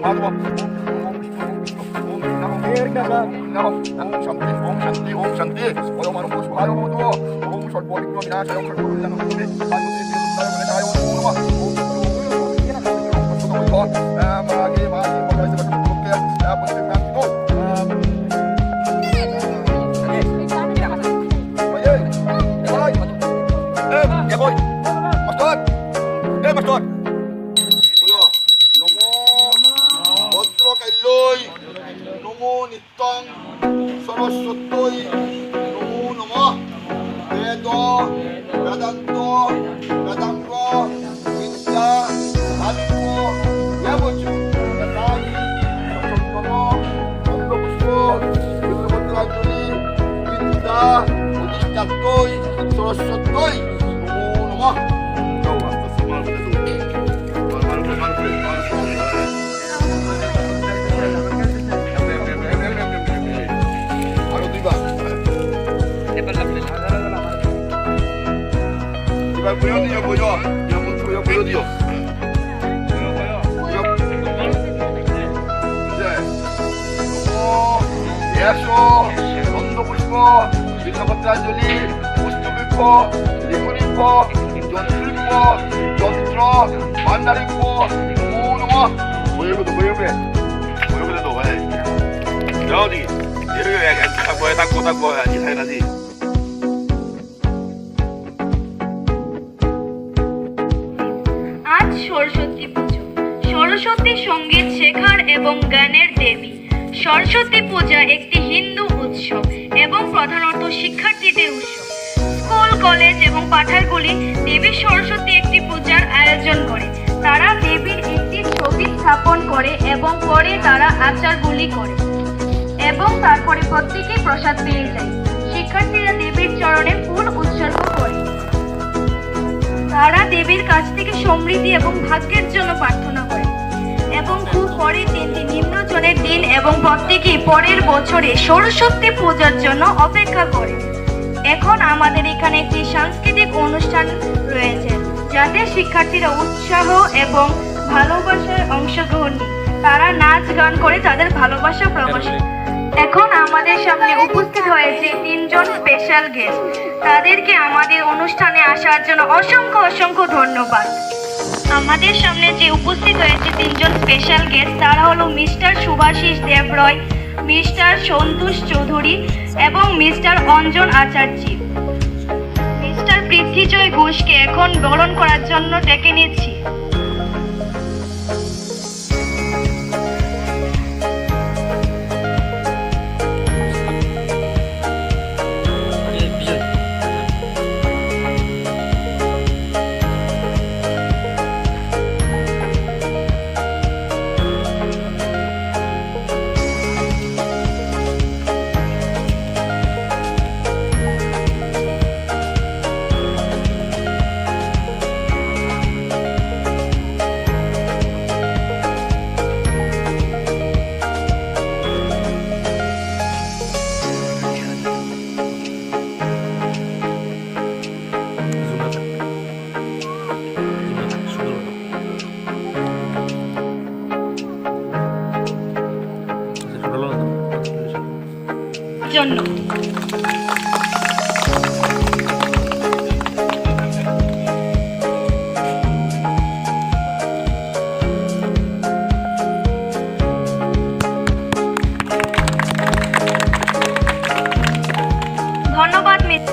महादेव ओम विष्णु ओम विष्णु ओम शांति ओम शांति ओम शांति ओम मानव स्वाहाय ओम सर्वोदिग्न विनाशाय ओम सर्वकल्याण हेतवे आयुते देवताय गणेशाय ओम नमः ओम मागे मागे भगवान से लोके पुष्पे प्राप्तो boy, pastor, pastor. Kuya, nomo, otro kailoy, nomo nitong, sorosotoy, nomo, dedo, gadanto, gadangko, minta, alko, yabocho, gadagi, sorosotono, ondobuspo, utrobotraguli, minta, udistatoy, sorosotoy. Wah, kau atas semua betul. Baru tiba. Tiba puyo dia puyo, yang puyo puyo dia. Oh, yeso, untuk pusko, kita bertajuli, pusko biko, likuriko. 연출고, 연트러, 만나리고, 오노마. 뭐 이러고 그래도 왜? 저기 이렇게 닦고 해야지 당연하지. আজ সরস্বতী পুজো। সরস্বতী সঙ্গীত শেখার এবং গানের দেবী। সরস্বতী পূজা একটি হিন্দু উৎসব এবং প্রধানত শিক্ষার্থীদের উৎসব। স্কুল, কলেজ এবং পাঠাগারগুলি দেবী সরস্বতী একটি পূজার আয়োজন করে। তারা দেবীর একটি ছবি স্থাপন করে এবং পরে তারা আচারগুলি করে এবং তারপরে প্রত্যেকে প্রসাদ পেয়ে যায়। শিক্ষার্থীরা দেবীর চরণে ফুল উৎসর্গ করে। তারা দেবীর কাছ থেকে সমৃদ্ধি এবং ভাগ্যের জন্য প্রার্থনা করে এবং খুব পরের দিনটি নিম্নজনের দিন এবং প্রত্যেকেই পরের বছরে সরস্বতী পূজার জন্য অপেক্ষা করে। এখন আমাদের এখানে একটি সাংস্কৃতিক অনুষ্ঠান রয়েছে যাতে শিক্ষার্থীরা উৎসাহ এবং ভালোবাসার অংশগ্রহণ নেয়। তারা নাচ গান করে তাদের ভালোবাসা প্রকাশ করে। এখন আমাদের সামনে উপস্থিত হয়েছে তিনজন স্পেশাল গেস্ট। তাদেরকে আমাদের অনুষ্ঠানে আসার জন্য অসংখ্য ধন্যবাদ। আমাদের সামনে যে উপস্থিত হয়েছে তিনজন স্পেশাল গেস্ট, তারা হলো মিস্টার শুভাশিস দেবরয়, মিস্টার সন্তোষ চৌধুরী এবং মিস্টার অঞ্জন আচার্য। মিস্টার পৃথ্বীজয় ঘোষকে এখন বরণ করার জন্য ডেকে নিচ্ছি। জন্য ধন্যবাদ মিস।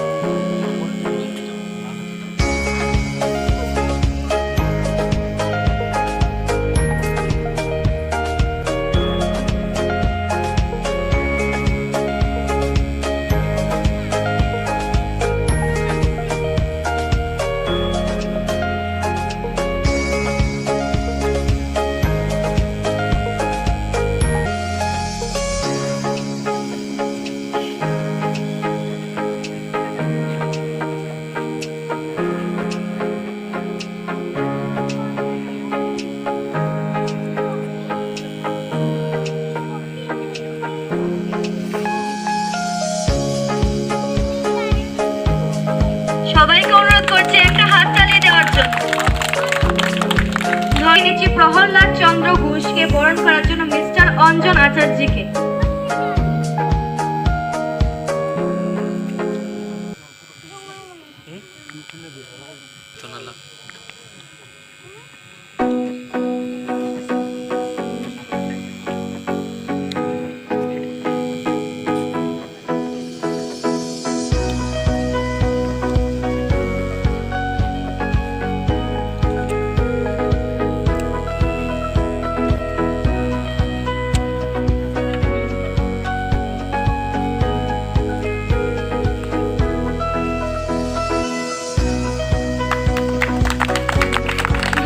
রঞ্জন আচার্যকে।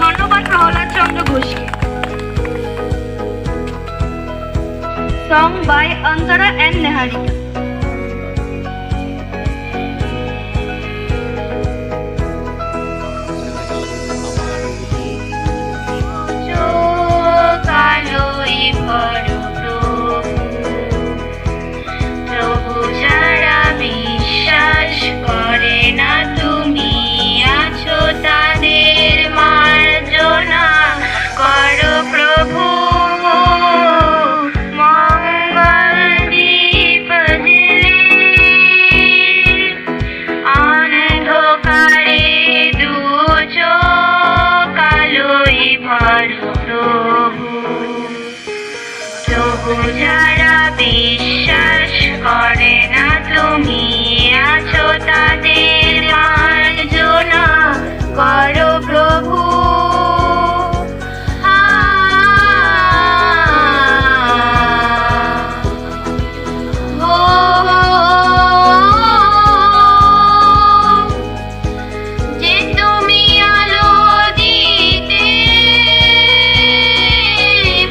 ধন্যবাদ প্রহ্লাদ চন্দ্র ঘোষকে। Song by Antara and Niharika. প্রভু যারা বিশ্বাস করে না তুমি আছো তাদের মার্জনা করো প্রভু। মঙ্গল দীপ জ্বেলে অন্ধকারে দু চোখ আলোয় ভরো প্রভু। প্রভু যারা বিশ্বাস করে না তুমি আছো তাদের মার্জনা করো প্রভু। যে তুমি আলো দিতে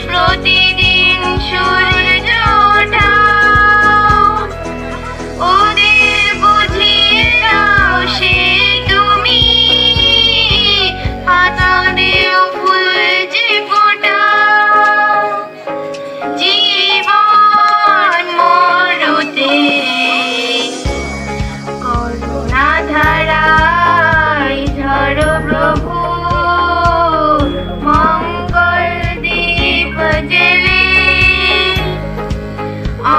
প্রতিদিন সূর্য ওঠাও, ওদের বুঝিয়ে দাও সে তুমি পাতাদের ফুল যে ফোটাও। জীবন মরুতে করুণা ধারায় ঝরো প্রভু। মঙ্গল দীপ জ্বেলে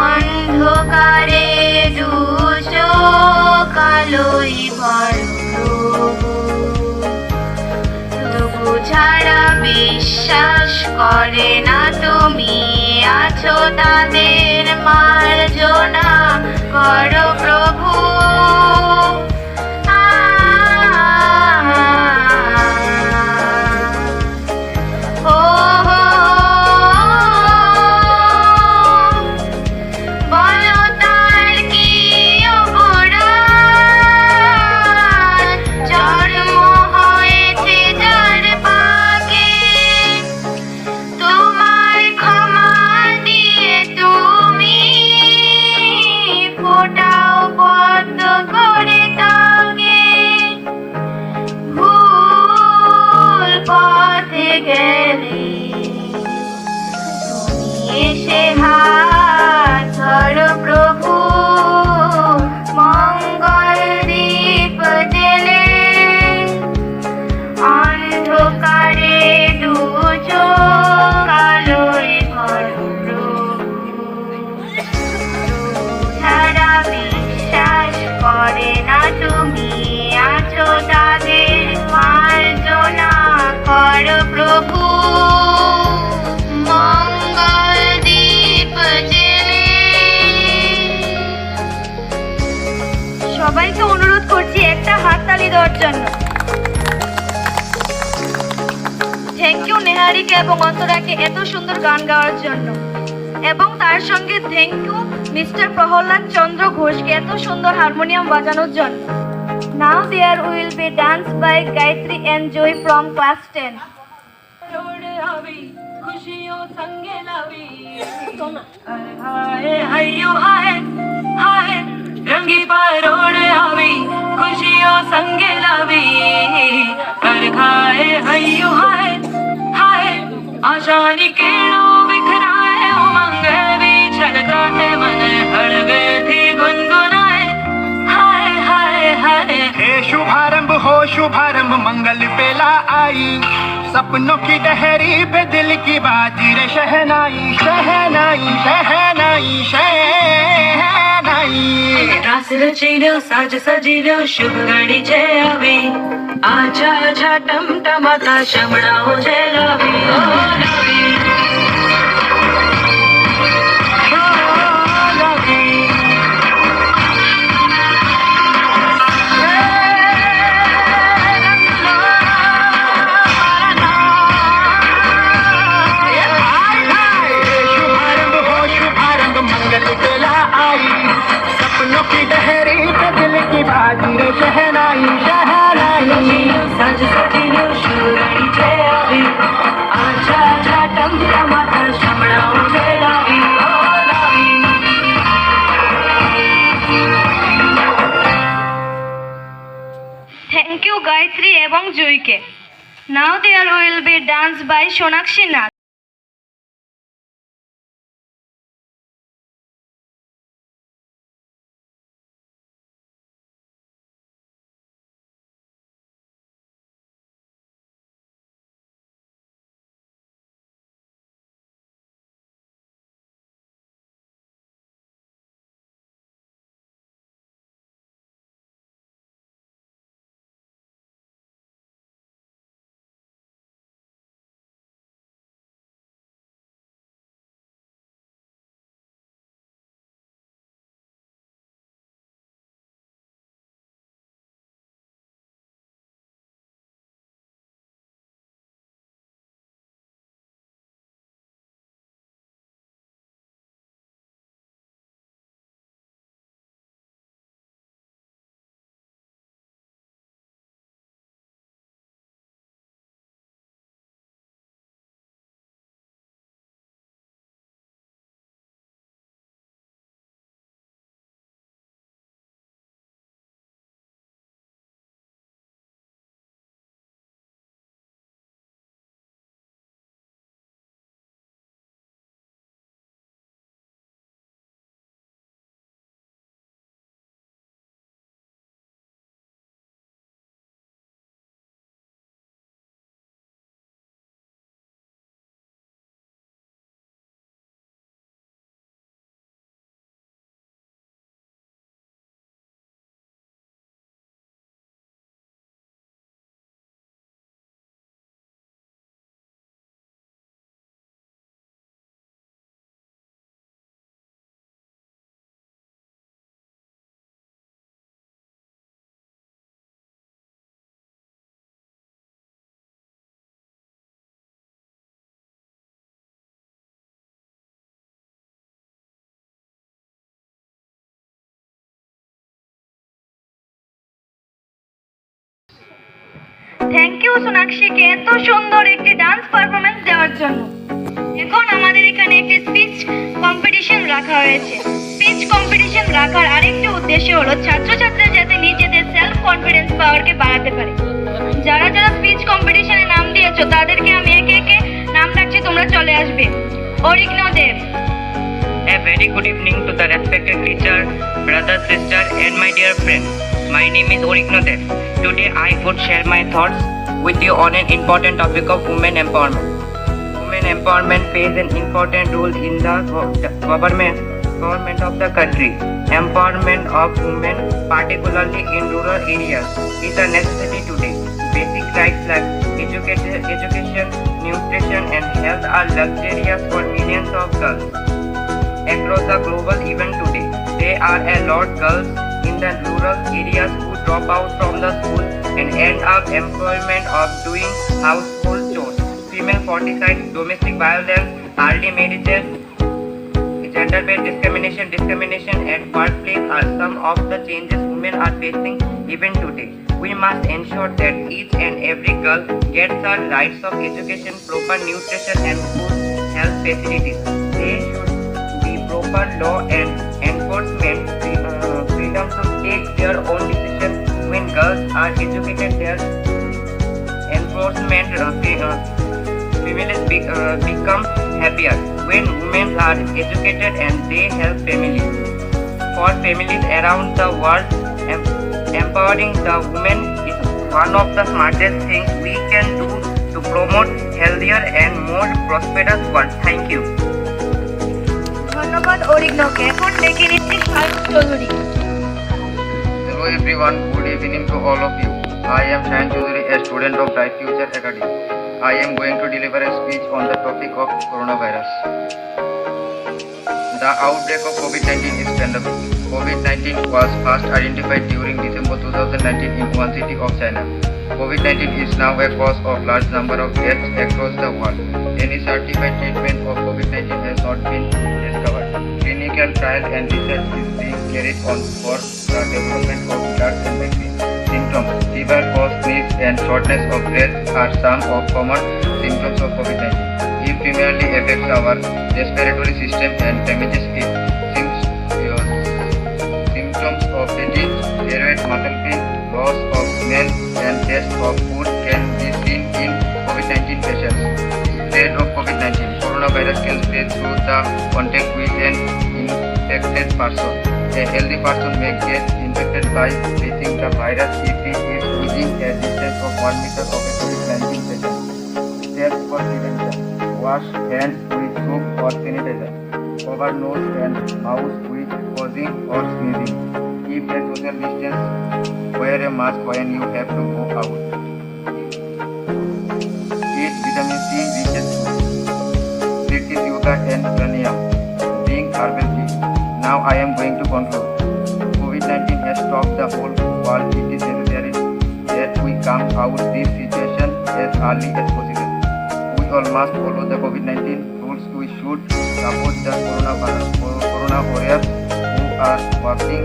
অন্ধকারে দু চোখ আলোয় ভরো প্রভু। তবু ছাড়া বিশ্বাস করে না তুমি আছো তাদের মার্জনা করো প্রভু। বলো তার কি অপরাধ, জন্ম হয়েছে যার পাকে। তোমার ক্ষমা দিয়ে তুমি ফোটাও পদ্ম করে তাকে। ভুল পথে গেলে তুমি এসে হাত ধরো প্রভু। মঙ্গল দীপ জ্বেলে অন্ধকারে দু চোখ আলোয় ভরো প্রভু। যারা বিশ্বাস করে না তুমি আছো তাদের মার্জনা করো প্রভু। মঙ্গল দীপ জ্বেলে। সবাইকে অনুরোধ করছি একটা হাততালি দেওয়ার জন্য। থ্যাংক ইউ নেহারিকা এবং অন্তরাকে এত সুন্দর গান গাওয়ার জন্য, এবং তার সঙ্গে থ্যাংক ইউ মিস্টার প্রহ্লাদ চন্দ্র ঘোষকে এত সুন্দর হারমোনিয়াম বাজানোর জন্য। Now there will be dance by Gayatri and Joy from class 10. खुशियों संगे लावी हाय हायो हाय हाय रंगी परोड़ आवी खुशियों संगे लावी कर खाए हायो हाय हाय आशानी केड़ो बिखराए उमंग भी छलका है मन हड़वे थी गुनगुनाए हाय हाय हाय। हे शुभारंभ हो शुभारंभ मंगल बेला आई, सपनों की डहरी पे दिल की बाजी रे शहनाई शहनाई शहनाई शहनाई रास रचिलो साज सजिलो शुभ घड़ी छे आवी आजा आजा टमटमाता शमणाओ छे लावी ओ लावी सपनों की डहरी पे दिल की बाजी रे शहनाई शहनाई साज सजिलो शुभ घड़ी छे आवी आजा आजा टमटमाता शमणाओ छे लावी ओ लावी থ্যাংক ইউ গায়ত্রী এবং জুইকে। Now there will be dance by Sonakshi Nath. Thank you সোনাক্ষীকে এত সুন্দর একটি ডান্স পারফরমেন্স দেওয়ার জন্য। এখন আমাদের এখানে একটি স্পিচ কম্পিটিশন রাখা হয়েছে। স্পিচ কম্পিটিশন রাখার আরেকটি উদ্দেশ্য হলো ছাত্রছাত্রীরা যাতে নিজেদের সেলফ কনফিডেন্স পাওয়ারকে বাড়াতে পারে। যারা যারা স্পিচ কম্পিটিশনে নাম দিয়েছো তাদেরকে আমি একে একে নাম ডাকছি, তোমরা চলে আসবে। অরিঘ্ন দেব। A very good evening to the respected teacher, brother, sister and my dear friend. My name is Origno Dev. Today I would share my thoughts with you on an important topic of women empowerment. Women empowerment plays an important role in the government of the country. Empowerment of women, particularly in rural areas, is a necessity today. Basic rights like education, nutrition and health are luxurious for millions of girls across the global. Even today, there are a lot of girls in the rural areas who drop out from the school and end up employment of doing household chores. Female infanticide, domestic violence, early marriages, gender-based discrimination at workplace are some of the changes women are facing even today. We must ensure that each and every girl gets her rights of education, proper nutrition and good health facilities. There should be proper law and enforcement, freedom to take their own decisions. When girls are educated, their enforcement families become happier. When women are educated and they help families. For families around the world, empowering the women is one of the smartest things we can do to promote healthier and more prosperous world. Thank you. ধন্যবাদ অরিগ্নকে। এখন ডেকে নিচ্ছি Shahid Chowdhury. Hello everyone, good evening to all of you. I am Shayan Choudhury, a student of Bright Future Academy. I am going to deliver a speech on the topic of coronavirus. The outbreak of COVID-19 is pandemic. COVID-19 was first identified during December 2019 in one city of China. COVID-19 is now a cause of large number of deaths across the world. Any certified treatment of COVID-19 has not been discovered. Clinical trial and research is being carried on for the development of drugs and vaccines. Symptoms: fever, cough, sneeze, and shortness of breath are some of common symptoms of COVID-19. It primarily affects our respiratory system and damages it. Symptoms of fatigue, steroid, muscle pain, loss of smell, and taste of food can be seen in COVID-19 patients. Spread of COVID-19. Coronavirus can spread through the contact with an infected person. A healthy person may get infected by breathing the virus if he is within a distance of 1 meter of a COVID-19 patient. Steps for prevention: wash hands with soap or sanitizer. Cover nose and mouth with coughing or sneezing. Keep a social distance. Wear a mask when you have to go out. Eat vitamin C rich food. Practice yoga and pranayama. Drink herbal tea. Now I am going to conclude. COVID-19 has stopped the whole world. It is necessary that we come out this situation as early as possible. We all must follow the COVID-19 rules. We should support the corona warriors who are working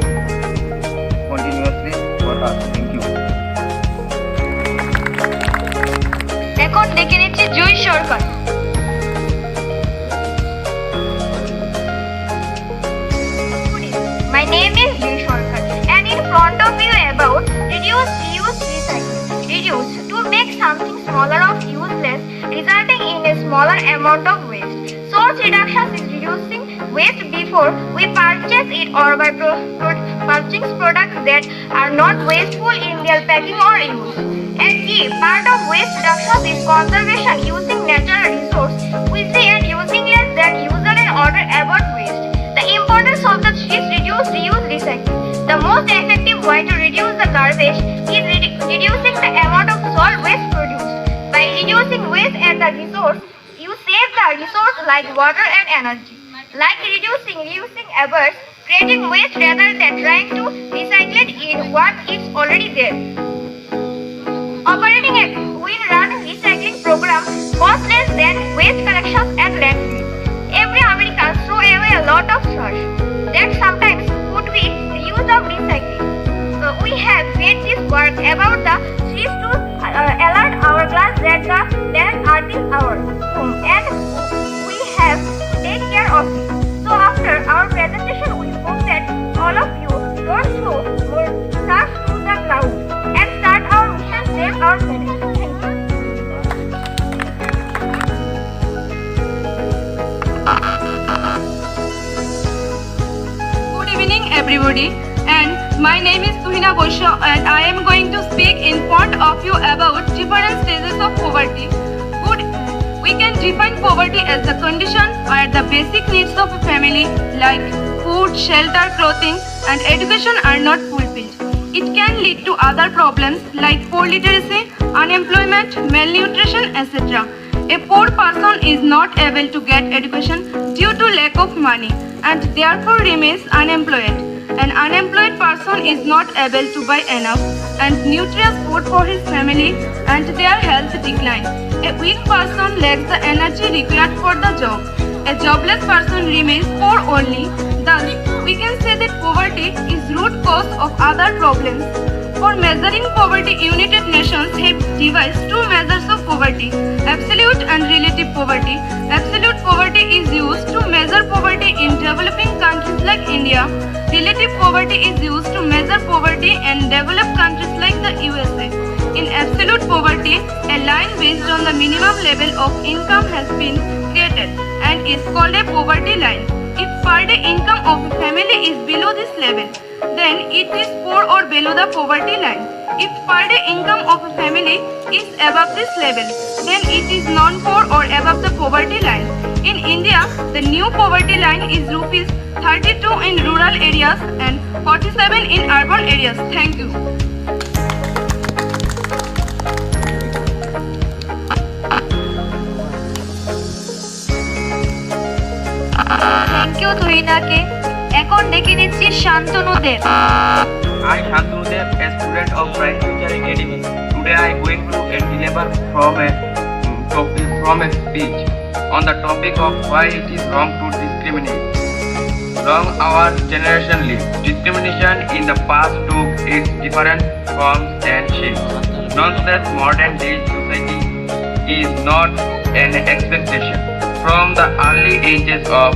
continuously for us. Thank you. এখন ডেকে নিচ্ছি জয় সরকার। My name is Jay Sharkar, and in front of you about reduce, reuse, recycle. Reduce, to make something smaller of useless, resulting in a smaller amount of waste. Source reduction is reducing waste before we purchase it or by purchasing products that are not wasteful in their packing or use. A key part of waste reduction is conservation, using natural resources wisely and using less than usual in order to avoid waste. The importance of the three is reduce, reuse, recycle. The most effective way to reduce the garbage is reducing the amount of solid waste produced. By reducing waste and the resource, you save the resource like water and energy. Like reusing efforts, creating waste rather than trying to recycle it in what is already there. Operating a wind-run recycling program costs less than waste collections and landfills. Every American throw away a lot of trash that sometimes could be the use of recycling. We have made this work about the trees to alert our glass that the land earth is our home, and we have to take care of it. So after our presentation, we hope that all of you don't throw more trash to the ground and start our mission Save Our Planet. Thank you. Good evening everybody, and my name is Tuhina Boisho, and I am going to speak in front of you about different stages of poverty. We can define poverty as the condition where the basic needs of a family like food, shelter, clothing and education are not fulfilled. It can lead to other problems like poor literacy, unemployment, malnutrition, etc. A poor person is not able to get education due to lack of money and therefore remains unemployed. An unemployed person is not able to buy enough and nutritious food for his family, and their health decline. A weak person lacks the energy required for the job. A jobless person remains poor only. Thus, we can say that poverty is root cause of other problems. For measuring poverty, United Nations have devised two measures of poverty: absolute and relative poverty. Absolute poverty is used to measure poverty in developing countries like India. Relative poverty is used to measure poverty in developed countries like the USA. In absolute poverty, a line based on the minimum level of income has been created and is called a poverty line. If per day income of a family is below this level, then it is poor or below the poverty line. If per day income of a family is above this level, then it is non-poor or above the poverty line. In India, the new poverty line is rupees 32 in rural areas and 47 in urban areas. Thank you. Thank you তুহিনাকে। এখন ডেকে নিচ্ছি শান্তনুদের। I Shantunudev, a student of Bright Future Academy. Today I am going to deliver from a speech on the topic of why it is wrong to discriminate. Long our generation lived. Discrimination in the past took its different forms and shapes. Nonetheless, modern day society is not an expectation. From the early ages of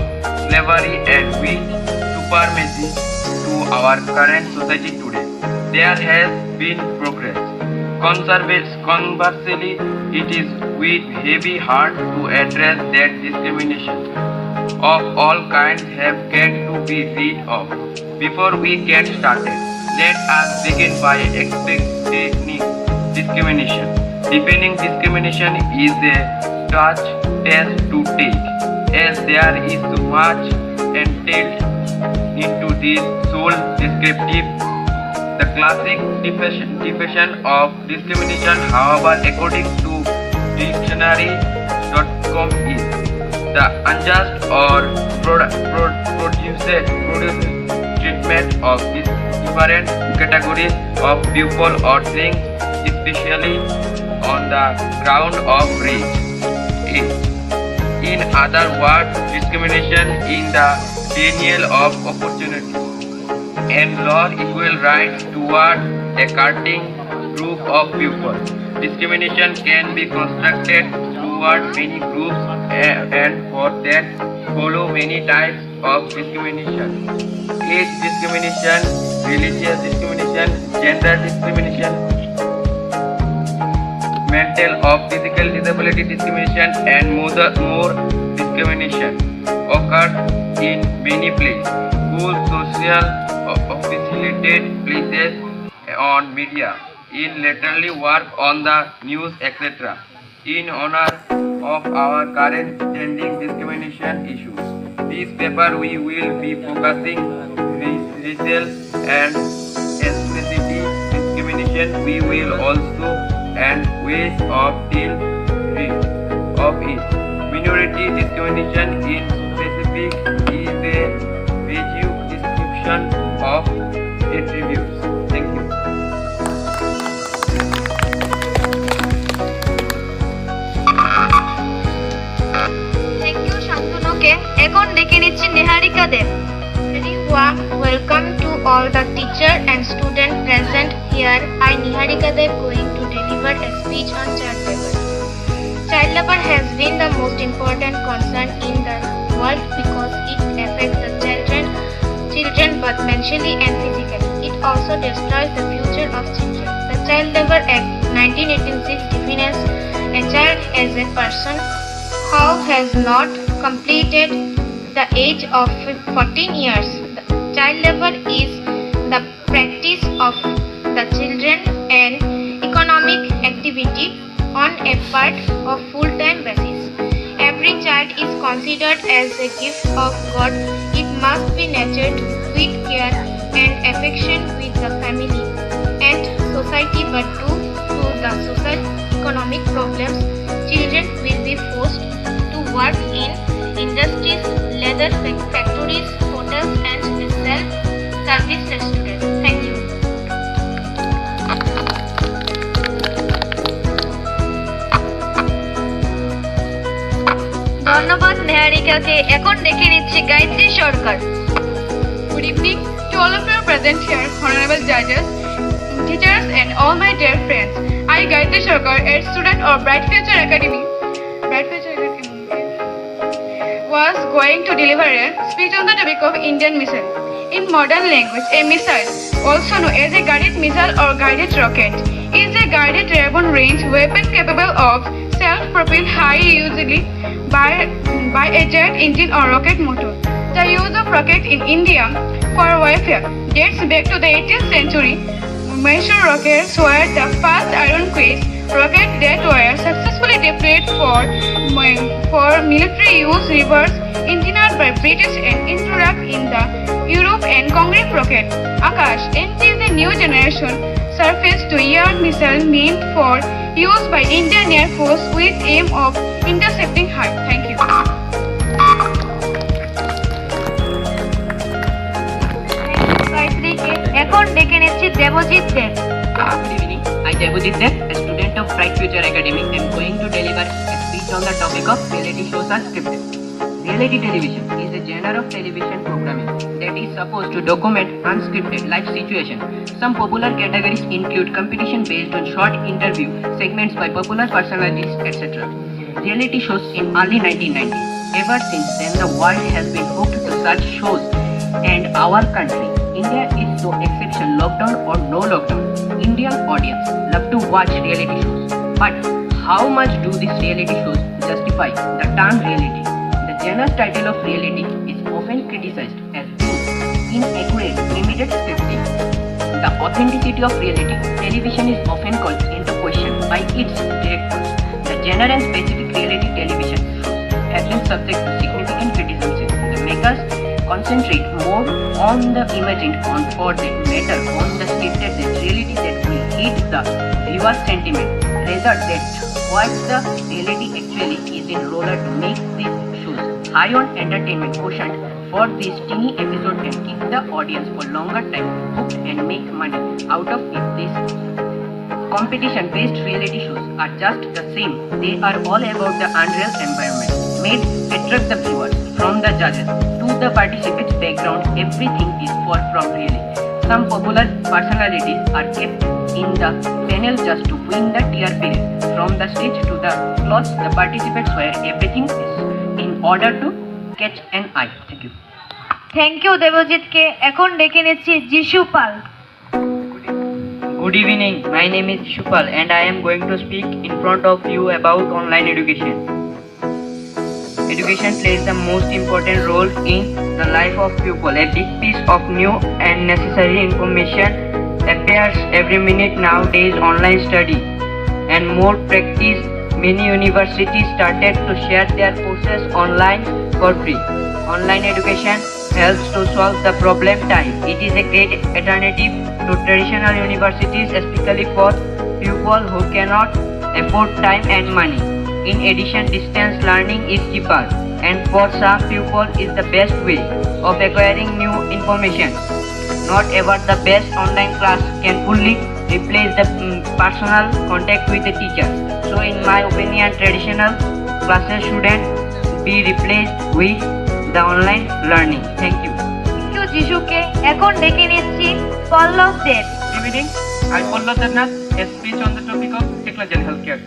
slavery and white supremacy to our current society today, there has been progress. Conversely, it is with heavy heart to address that discrimination of all kinds have got to be rid of. Before we get started, let us begin by explaining discrimination. Defining discrimination is a touch test to take, as there is so much entailed into this sole descriptive. The classic definition of discrimination, however, according to dictionary.com is the unjust or produced treatment of different categories of people or things, especially on the ground of race. In other words, discrimination in the denial of opportunity and law equal rights toward a cutting group of people. Discrimination can be constructed toward many groups and for that follow many types of discrimination. Age discrimination, religious discrimination, gender discrimination, mental or physical disability discrimination, and more discrimination occurs in many places. School, social, facilitated places, on media, in literally work on the news, etc. In honor of our current standing discrimination issues, this paper we will be focusing racial and ethnicity discrimination. We will also and ways of deal of it. Minority discrimination in specific is a vague description of attributes. Thank you. Thank you শান্তনুকে। এখন ডেকে নিচ্ছি নিহারিকাদের। Very warm welcome to all the teacher and student present here. I Niharika Dev going to deliver a speech on child labor. Child labor has been the most important concern in the world because it affects the children both mentally and physically. It also destroys the future of children. The Child Labor Act 1986 defines a child as a person who has not completed the age of 14 years. The child labor is the practice of the children and economic activity on a part of full-time basis. Every child is considered as a gift of God. It must be nurtured with care and affection with the family and society, but due to the social economic problems, children will be forced to work in industries, leather factories, hotels, and self-service restaurants. Thank you. ধন্যবাদ নিহারিকাকে। এখন ডেকে নিচ্ছি গায়ত্রী সরকার। Good evening to all of you present here, honorable judges, teachers, and all my dear friends. I, Gayatri Sarkar, a student of Bright Future Academy, was going to deliver a speech on the topic of Indian missile. In modern language, a missile, also known as a guided missile or guided rocket, is a guided airborne range weapon capable of self-propelled high usually by a jet engine or rocket motor. The use of rocket in India for warfare dates back to the 18th century. Mysore rockets were the first iron-case rockets that were successfully deployed for military use, reverse engineered by British and introduced in the Europe and Congress rocket. Akash is a new generation surface-to-air missile meant for use by Indian Air Force with aim of intercepting height. Thank you. গায়ত্রীকে এখন ডেকে নিচ্ছি দেবজিৎ দেব। Good evening. I Devojit Dev, a student of Bright Future Academy, am going to deliver a speech on the topic of reality shows are scripted. Reality television is a genre of television programming that is supposed to document unscripted life situations. Some popular categories include competition based on short interview segments by popular personalities, etc. Reality shows in early 1990s. Ever since then, the world has been hooked to such shows, and our country, India, is no exception. Lockdown or no lockdown, Indian audience love to watch reality shows. But how much do these reality shows justify the term reality? The genre's title of reality is often criticized as being inaccurate, limited scripting. The authenticity of reality television is often called into question by its directors. The genre and specific reality television shows have been subject to significant criticism. The makers concentrate more on the imagined on or that matter on the scripted that reality that will hit the viewer sentiment rather than what the reality actually is in order to make these shows high on entertainment quotient for this teeny episode can keep the audience for longer time hooked and make money out of it. These competition based reality shows are just the same. They are all about the unreal environment made attract the viewers from the judges to the participants background. Everything is far from really. Some popular personalities are kept in the panel just to win the TRP race. From the stage to the clothes, the participants wear everything is in order to catch an eye. Thank you. Thank you দেবজিৎকে এখন ডেকে নিচ্ছি Jishu Pal. Good evening. My name is Shupal and I am going to speak in front of you about online education. Education plays the most important role in the life of pupil. A big piece of new and necessary information appears every minute nowadays. Online study and more practice. Many universities started to share their courses online for free. Online education helps to solve the problem time. It is a great alternative to traditional universities, especially for people who cannot afford time and money. In addition, distance learning is cheaper and for some people is the best way of acquiring new information. Not ever the best online class can fully replace the personal contact with the teacher. So in my opinion, traditional classes shouldn't be replaced with the online learning. Thank you. Thank you যিশুকে এখন ডেকে নিচ্ছি Pallab Deb. Good evening. I Pallav Devnath, a speech on the topic of technology and healthcare.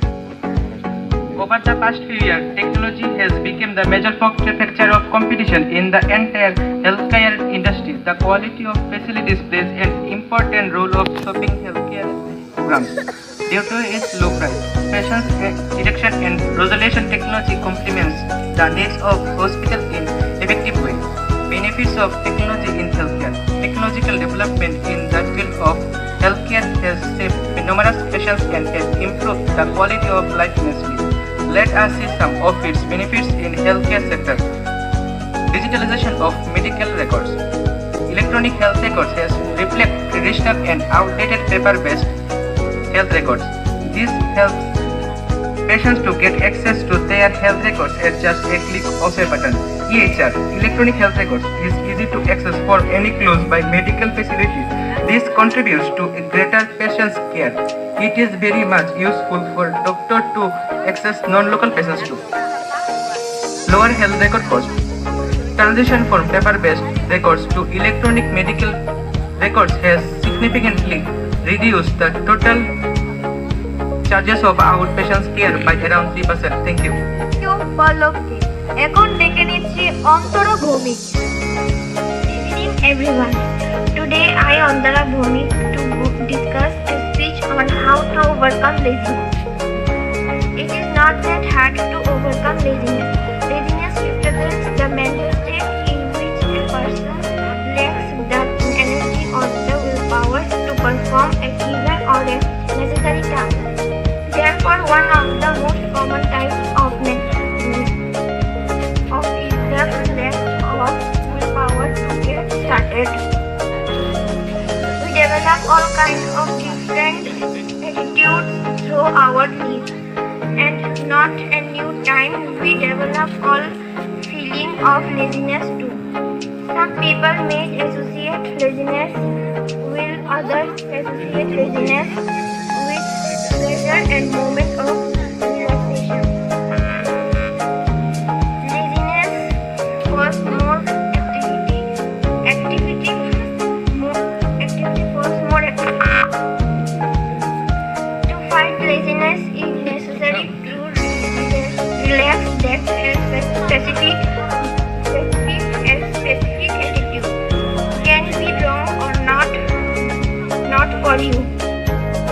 Over the past few years, technology has become the major factor of competition in the entire healthcare industry. The quality of facilities plays an important role of stopping healthcare programs. Due to its low price, patient detection and resolution technology complements the needs of hospitals in effective way. Benefits of technology in healthcare. Technological development in the field of healthcare has saved numerous patients and has improved the quality of life immensely. Let us see some of its benefits in healthcare sector. Digitalization of medical records. Electronic health records has replaced traditional and outdated paper-based health records. This helps patients to get access to their health records at just a click of a button. EHR, electronic health records, is easy to access for any close by medical facilities. This contributes to a greater patient's care. It is very much useful for doctor to access non-local patients too. Lower health record cost. Transition from paper-based records to electronic medical records has significantly reduced the total charges of outpatient care by around 3%. Thank you. Thank you পল্লবকে এখন ডেকে নিচ্ছি Antara Bhowmik. Good evening everyone. Today I Andara Bhumi to discuss a speech on how to overcome laziness. It is not that hard to overcome laziness. Laziness represents the mental state in which Therefore, one of the most common types of is the lack of willpower to get started. We develop all kinds of different attitudes through our lives, and not a new time we develop all feeling of laziness too. Some people may associate laziness while others associate laziness with pleasure and moments of relaxation. Laziness was more activity was more activity. To fight laziness is necessary to relax that specific attitude. Can be wrong or not for you.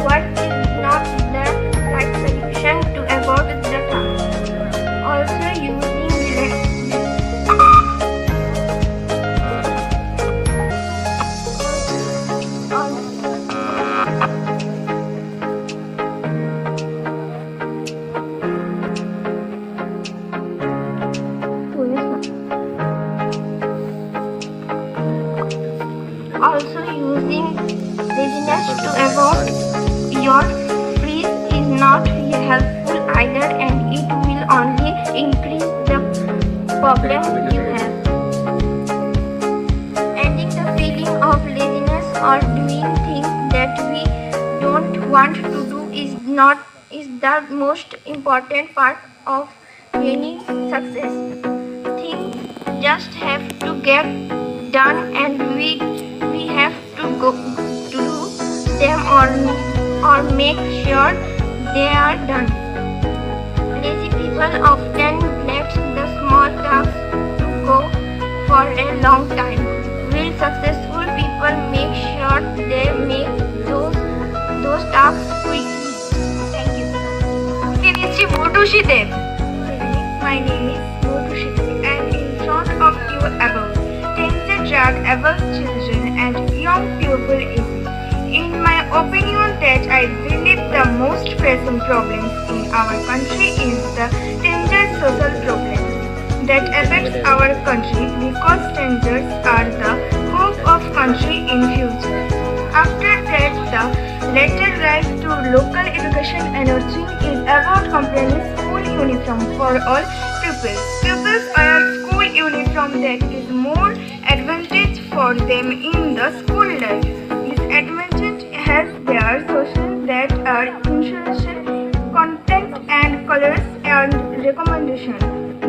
What is not the right solution to avoid the task? Also using laziness to avoid your freeze is not helpful either, and it will only increase the problem you have. Ending the feeling of laziness or doing things that we don't want to do is the most important part of any success. Things just have to get done, and we have to do them or make sure they are done. Lazy people often let the small tasks to go for a long time, while successful people make sure they make those tasks quickly. Thank you. Motushi Dev. My name is Motushi Dev, and in front of you about danger drug about children and young people is, in my opinion, that I believe the most pressing problems in our country is the dangerous social problems that affects our country, because strangers are the hope of country in future. After that, the latter right to local education energy is about completing school uniform for all pupils. Pupils wear school uniform that is more advantage for them in the school life. This advantage has their social that are insulation, content and colors and recommendation.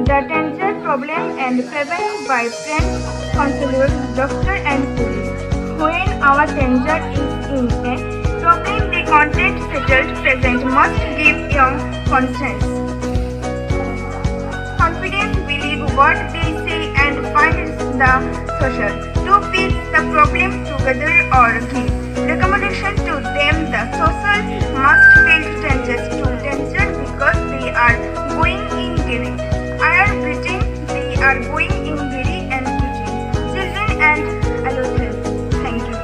The danger problem and prevented by friends, counselors, doctor and police. When our danger is in a problem, the content settled present must give young conscience. Confidence, believe what they say and find the social. To fix the problem together or give recommendation to them, the social must build strangers to danger, because they are going in giving. I am preaching, they are going in very and preaching. Children and adolescents. Thank you.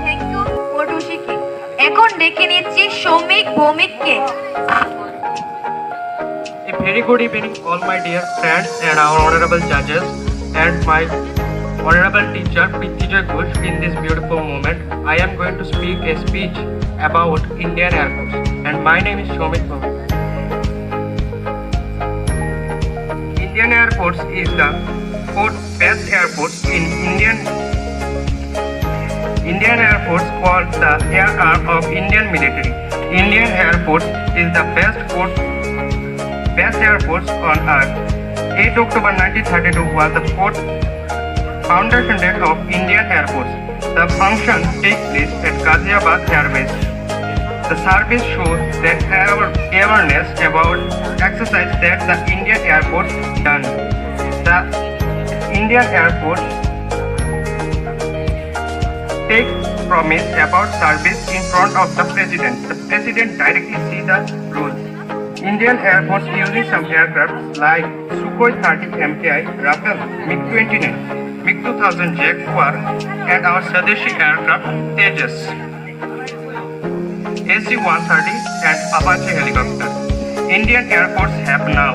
Thank you, Motushi-কে। এখন ডেকে নিচ্ছি Soumik ভৌমিককে। A very good evening, all my dear friends and our honorable judges and my honorable teacher Prithvijoy Ghosh. In this beautiful moment, I am going to speak a speech about Indian Air Force, and my name is Shomik Bhavan. Indian Air Force is the fourth best air force in Indian Air Force, called the air arm of Indian military. Indian Air Force is the best air force on earth. 8 October 1932 was the fourth foundation date of Indian Air Force. The function takes place at Ghaziabad Air Base. The service shows that awareness about exercise that the Indian Air Force done. The Indian Air Force takes promise about service in front of the President. The President directly sees the rule. Indian Air Force uses some aircraft like Sukhoi 30 MKI, Rafale, MiG-29, 2000 Jaguar and our Swadeshi aircraft Tejas, AC-130 and Apache helicopter. Indian airports have now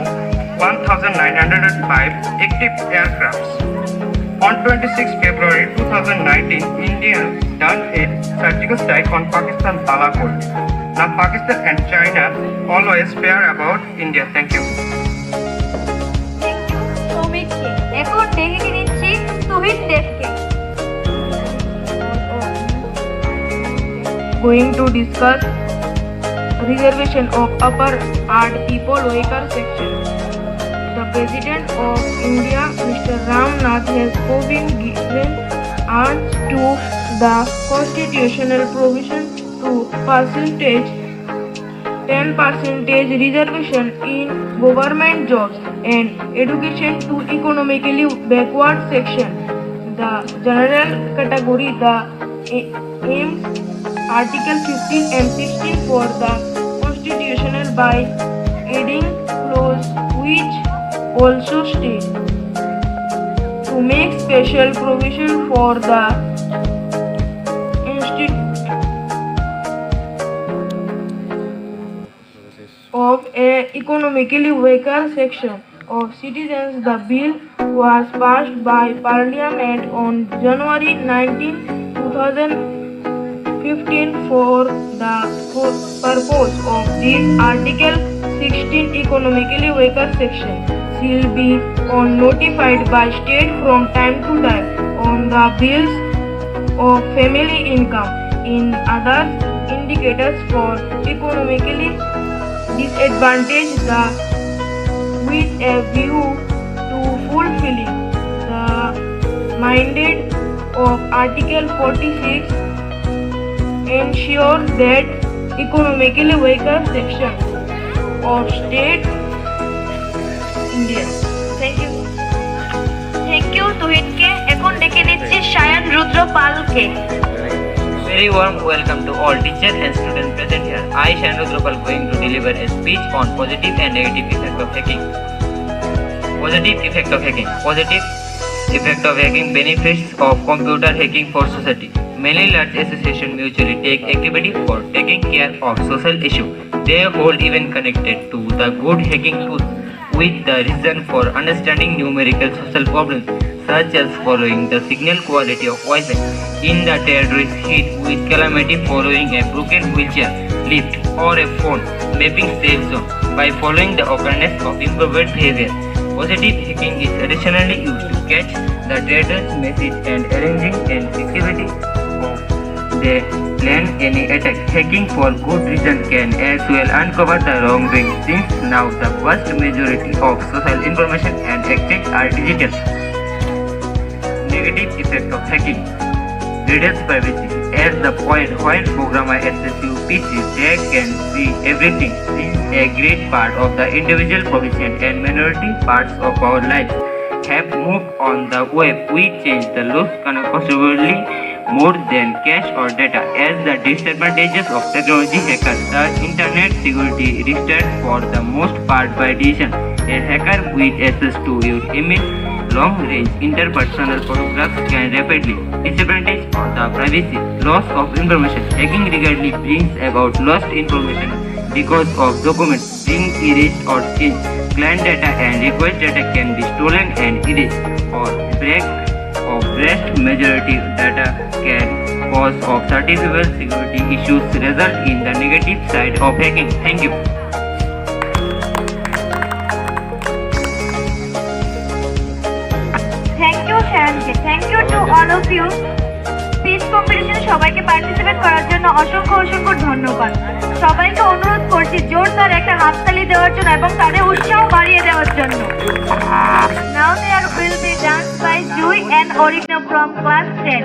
1,905 active aircrafts. On 26 February 2019, India done a surgical strike on Pakistan Balakot. Now Pakistan and China always fear about India. Thank you. শ্রমিককে এখন ডেকে নিচ্ছি তুহিন দেবকে। Going to discuss reservation of upper and people vehicle section. The President of India, Mr. Ram Nath, has been given arms to the constitutional provision to percentage 10% reservation in government jobs and education to economically backward section. The general category, the aims Article 15 and 16 for the Constitutional by adding clause which also state to make special provision for the of a economically weaker section of citizens. The bill was passed by Parliament on January 19, 2015 for the purpose of this Article 16 economically weaker section shall be notified by state from time to time on the bills of family income in other indicators for economically disadvantaged with a view to fulfilling the mandate of Article 46 ensure that economically weaker section of state India. Thank you তুহিনকে। এখন ডেকে নিচ্ছি সায়ন রুদ্র পালকে। Very warm welcome to all teachers and students present here. I, Shayan Rudropal, going to deliver a speech on positive and negative effect of hacking. Positive effect of hacking. Positive effect of hacking, benefits of computer hacking for society. Many large associations mutually take activity for taking care of social issues. They hold even connected to the good hacking tools with the reason for understanding numerical social problems such as following the signal quality of Wi-Fi in the terrorist hit with calamity following a broken wheelchair, lift or a phone mapping safe zone by following the occurrence of improper behavior. Positive hacking is additionally used to catch the traitor's message and arranging an activity of the plan any attack. Hacking for good reason can as well uncover the wrongdoing since now the vast majority of social information and exchange are digital. Negative effect of hacking. Reduce privacy. At the point when programmers access your PC, they can see everything. Since a great part of the individual provision and minority parts of our lives have moved on the web, we change the loss considerably more than cash or data. As the disadvantages of technology hackers, the internet security restricted for the most part by decision. A hacker with access to your email, long-range interpersonal photographs can rapidly disadvantage on the privacy, loss of information. Hacking regularly brings about lost information because of documents being erased or changed. Client data and request data can be stolen and erased, or break of vast majority data can cause of certifiable security issues result in the negative side of hacking. Thank you. Thank you সায়নকে। Thank you to all of you. Speech কম্পিটিশনে সবাইকে participate করার জন্য অসংখ্য ধন্যবাদ। সবাইকে অনুরোধ করছি জোরদার একটা হাততালি দেওয়ার জন্য এবং তাদের উৎসাহ বাড়িয়ে দেওয়ার জন্য। Now there will be dance by Joy and Origno from class 10.